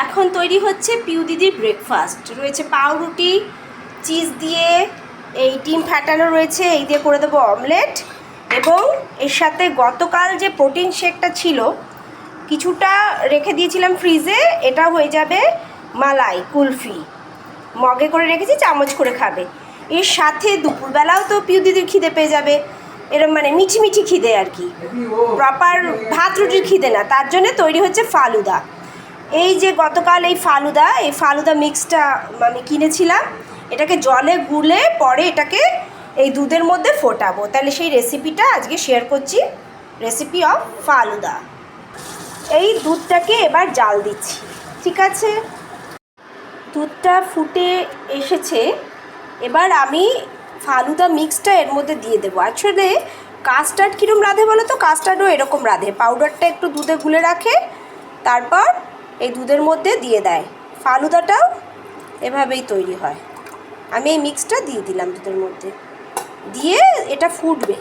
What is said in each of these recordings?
এখন তৈরি হচ্ছে পিউ দিদির ব্রেকফাস্ট। রয়েছে পাউরুটি, চিজ দিয়ে, এই ডিম ফাটানো রয়েছে, এই দিয়ে করে দেবো অমলেট, এবং এর সাথে গতকাল যে প্রোটিন শেকটা ছিল কিছুটা রেখে দিয়েছিলাম ফ্রিজে, এটা হয়ে যাবে মালাই কুলফি। মগে করে রেখেছি, চামচ করে খাবে। এর সাথে দুপুরবেলাও তো পিউ দিদির খিদে পেয়ে যাবে, এরম মানে মিঠি মিঠি খিদে আর কি, প্রপার ভাত রুটির খিদে না। তার জন্য তৈরি হচ্ছে ফালুদা। এই যে গতকাল এই ফালুদা মিক্সটা আমি কিনেছিলাম, এটাকে জলে গুলে পরে এটাকে এই দুধের মধ্যে ফোটাবো। তাহলে সেই রেসিপিটা আজকে শেয়ার করছি, রেসিপি অফ ফালুদা। এই দুধটাকে এবার জাল দিচ্ছি, ঠিক আছে? দুধটা ফুটে এসেছে, এবার আমি ফালুদা মিক্সটা এর মধ্যে দিয়ে দেবো। আসলে কাস্টার্ড কীরকম রাঁধে বলো তো? কাস্টার্ডও এরকম রাঁধে, পাউডারটা একটু দুধে গুলে রাখে, তারপর এই দুধের মধ্যে দিয়ে দেয়। ফালুদাটাও এভাবেই তৈরি হয়। আমি এই মিক্সটা দিয়ে দিলাম দুধের মধ্যে, দিয়ে এটা ফুটবে,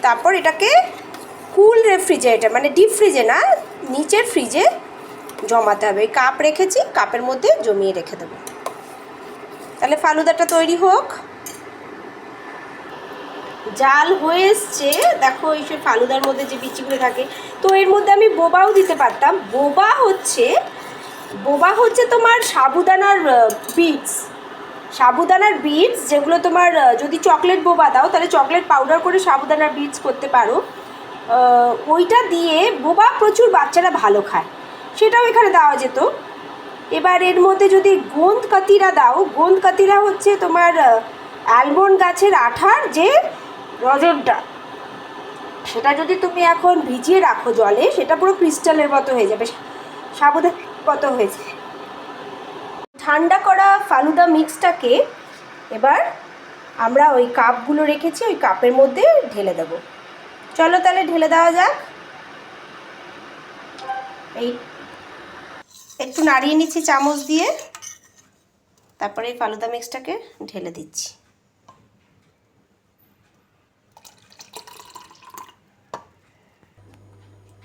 তারপর এটাকে কুল রেফ্রিজারেটর, মানে ডিপ ফ্রিজে না, নিচের ফ্রিজে জমাতে হবে। ওই কাপ রেখেছি, কাপের মধ্যে জমিয়ে রেখে দেবো। তাহলে ফালুদাটা তৈরি হোক। জাল হয়ে এসছে, দেখো এই সব ফালুদার মধ্যে যে বিচিগুলো থাকে। তো এর মধ্যে আমি বোবাও দিতে পারতাম। বোবা হচ্ছে তোমার সাবুদানার বিটস, যেগুলো তোমার যদি চকলেট বোবা দাও তাহলে চকলেট পাউডার করে সাবুদানার বিটস করতে পারো। ওইটা দিয়ে বোবা প্রচুর বাচ্চারা ভালো খায়, সেটাও এখানে দেওয়া যেত। এবার এর মধ্যে যদি গোঁদ কাতিরা দাও, গোঁদ কাতিরা হচ্ছে তোমার অ্যালমন্ড গাছের আঠার যে রজনটা, সেটা যদি তুমি এখন ভিজিয়ে রাখো জলে, সেটা পুরো ক্রিস্টালের মতো হয়ে যাবে, সাবুদানার মতো হয়েছে। ঠান্ডা করা ফালুদা মিক্সটাকে এবার আমরা ওই কাপগুলো রেখেছি, ওই কাপের মধ্যে ঢেলে দেবো। চলো তাহলে ঢেলে দেওয়া যাক। এই একটু নাড়িয়ে নিচ্ছি চামচ দিয়ে, তারপরে এই ফালুদা মিক্সটাকে ঢেলে দিচ্ছি।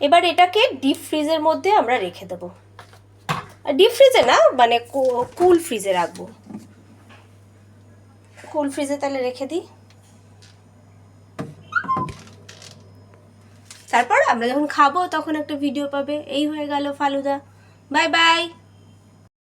এবার এটাকে ডিপ ফ্রিজের মধ্যে আমরা রেখে দেবো। ডিপ ফ্রিজে না, মানে কুল ফ্রিজে রাখবো। কুল ফ্রিজে তাহলে রেখে দিই, তারপর আমরা যখন খাবো তখন একটা ভিডিও পাবে। এই হয়ে গেল ফালুদা। Bye bye.